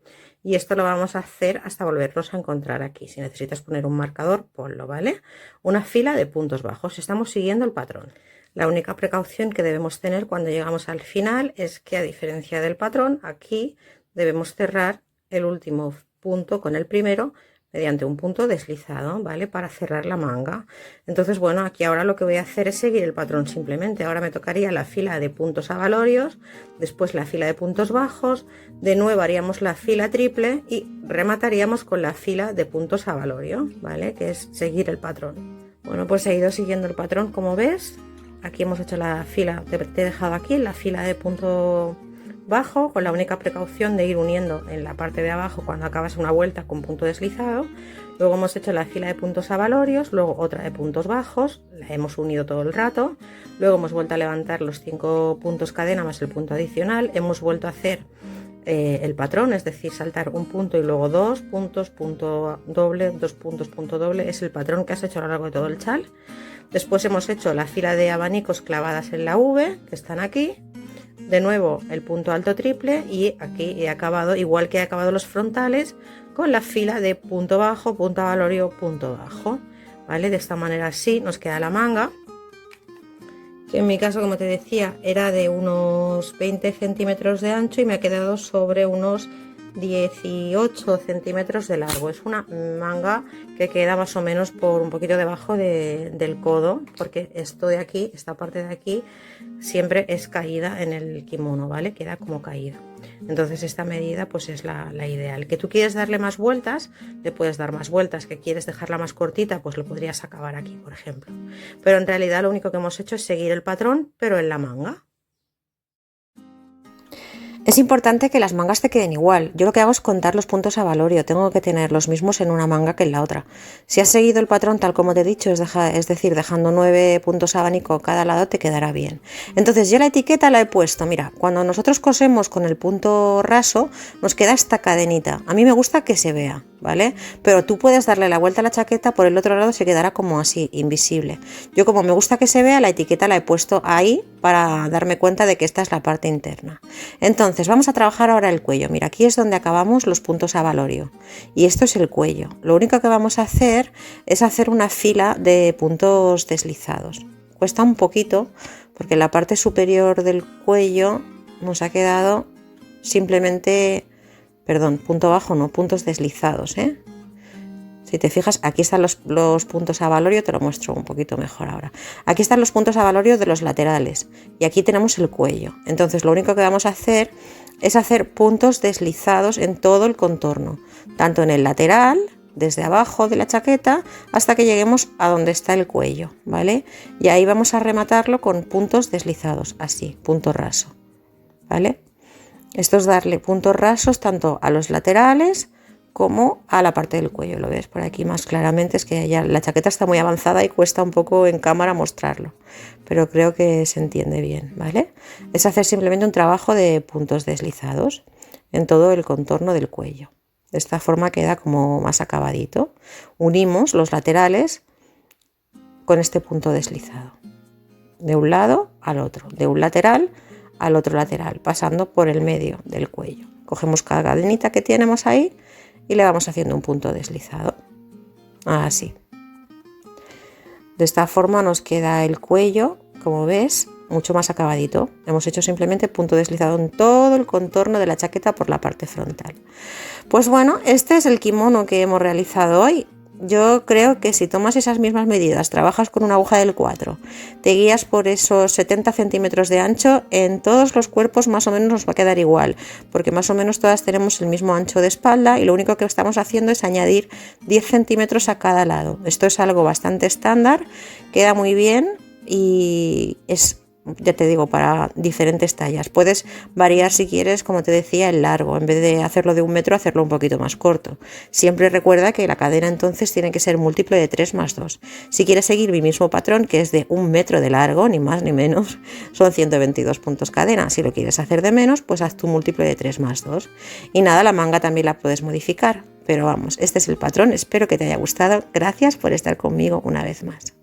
y esto lo vamos a hacer hasta volvernos a encontrar aquí. Si necesitas poner un marcador, ponlo, ¿vale? Una fila de puntos bajos, estamos siguiendo el patrón. La única precaución que debemos tener cuando llegamos al final es que, a diferencia del patrón, aquí debemos cerrar el último punto con el primero mediante un punto deslizado, ¿vale? Para cerrar la manga. Entonces, bueno, aquí ahora lo que voy a hacer es seguir el patrón simplemente. Ahora me tocaría la fila de puntos abalorios, después la fila de puntos bajos, de nuevo haríamos la fila triple y remataríamos con la fila de puntos abalorio, ¿vale? Que es seguir el patrón. Bueno, pues he ido siguiendo el patrón, como ves. Aquí hemos hecho la fila, te he dejado aquí la fila de punto bajo, con la única precaución de ir uniendo en la parte de abajo cuando acabas una vuelta con punto deslizado. Luego hemos hecho la fila de puntos abalorios, luego otra de puntos bajos, la hemos unido todo el rato. Luego hemos vuelto a levantar los 5 puntos cadena más el punto adicional. Hemos vuelto a hacer el patrón, es decir, saltar un punto y luego 2 puntos, punto doble, 2 puntos, punto doble. Es el patrón que has hecho a lo largo de todo el chal. Después hemos hecho la fila de abanicos clavadas en la V, que están aquí. De nuevo el punto alto triple y aquí he acabado, igual que he acabado los frontales, con la fila de punto bajo, punto abalorio, punto bajo, ¿vale? De esta manera así nos queda la manga, que en mi caso, como te decía, era de unos 20 centímetros de ancho y me ha quedado sobre unos 18 centímetros de largo. Es una manga que queda más o menos por un poquito debajo del codo, porque esto de aquí, esta parte de aquí, siempre es caída en el kimono, ¿vale? Queda como caída. Entonces esta medida pues es la ideal. Que tú quieres darle más vueltas, le puedes dar más vueltas. Que quieres dejarla más cortita, pues lo podrías acabar aquí, por ejemplo. Pero en realidad lo único que hemos hecho es seguir el patrón, pero en la manga. Es importante que las mangas te queden igual. Yo lo que hago es contar los puntos abalorio. Tengo que tener los mismos en una manga que en la otra. Si has seguido el patrón tal como te he dicho, es decir, dejando 9 puntos abanico cada lado, te quedará bien. Entonces yo la etiqueta la he puesto. Mira, cuando nosotros cosemos con el punto raso, nos queda esta cadenita. A mí me gusta que se vea, ¿vale? Pero tú puedes darle la vuelta a la chaqueta, por el otro lado se quedará como así, invisible. Yo, como me gusta que se vea, la etiqueta la he puesto ahí para darme cuenta de que esta es la parte interna. Entonces vamos a trabajar ahora el cuello. Mira, aquí es donde acabamos los puntos abalorio y esto es el cuello. Lo único que vamos a hacer es hacer una fila de puntos deslizados. Cuesta un poquito porque la parte superior del cuello nos ha quedado simplemente, perdón, punto bajo, no, puntos deslizados, ¿eh? Si te fijas, aquí están los puntos abalorio, te lo muestro un poquito mejor ahora. Aquí están los puntos abalorio de los laterales y aquí tenemos el cuello. Entonces lo único que vamos a hacer es hacer puntos deslizados en todo el contorno, tanto en el lateral, desde abajo de la chaqueta, hasta que lleguemos a donde está el cuello, ¿vale? Y ahí vamos a rematarlo con puntos deslizados, así, punto raso, ¿vale? Esto es darle puntos rasos tanto a los laterales como a la parte del cuello. Lo ves por aquí más claramente, es que ya la chaqueta está muy avanzada y cuesta un poco en cámara mostrarlo, pero creo que se entiende bien, ¿vale? Es hacer simplemente un trabajo de puntos deslizados en todo el contorno del cuello. De esta forma queda como más acabadito. Unimos los laterales con este punto deslizado, de un lado al otro, de un lateral al otro lateral, pasando por el medio del cuello. Cogemos cada cadenita que tenemos ahí y le vamos haciendo un punto deslizado, así. De esta forma nos queda el cuello, como ves, mucho más acabadito. Hemos hecho simplemente punto deslizado en todo el contorno de la chaqueta por la parte frontal. Pues bueno, este es el kimono que hemos realizado hoy. Yo creo que si tomas esas mismas medidas, trabajas con una aguja del 4, te guías por esos 70 centímetros de ancho, en todos los cuerpos más o menos nos va a quedar igual, porque más o menos todas tenemos el mismo ancho de espalda y lo único que estamos haciendo es añadir 10 centímetros a cada lado. Esto es algo bastante estándar, queda muy bien y es, ya te digo, para diferentes tallas. Puedes variar si quieres, como te decía, el largo. En vez de hacerlo de 1 metro, hacerlo un poquito más corto. Siempre recuerda que la cadena entonces tiene que ser múltiplo de 3 más 2. Si quieres seguir mi mismo patrón, que es de 1 metro de largo, ni más ni menos, son 122 puntos cadena. Si lo quieres hacer de menos, pues haz tu múltiplo de 3 más 2. Y nada, la manga también la puedes modificar. Pero vamos, este es el patrón. Espero que te haya gustado. Gracias por estar conmigo una vez más.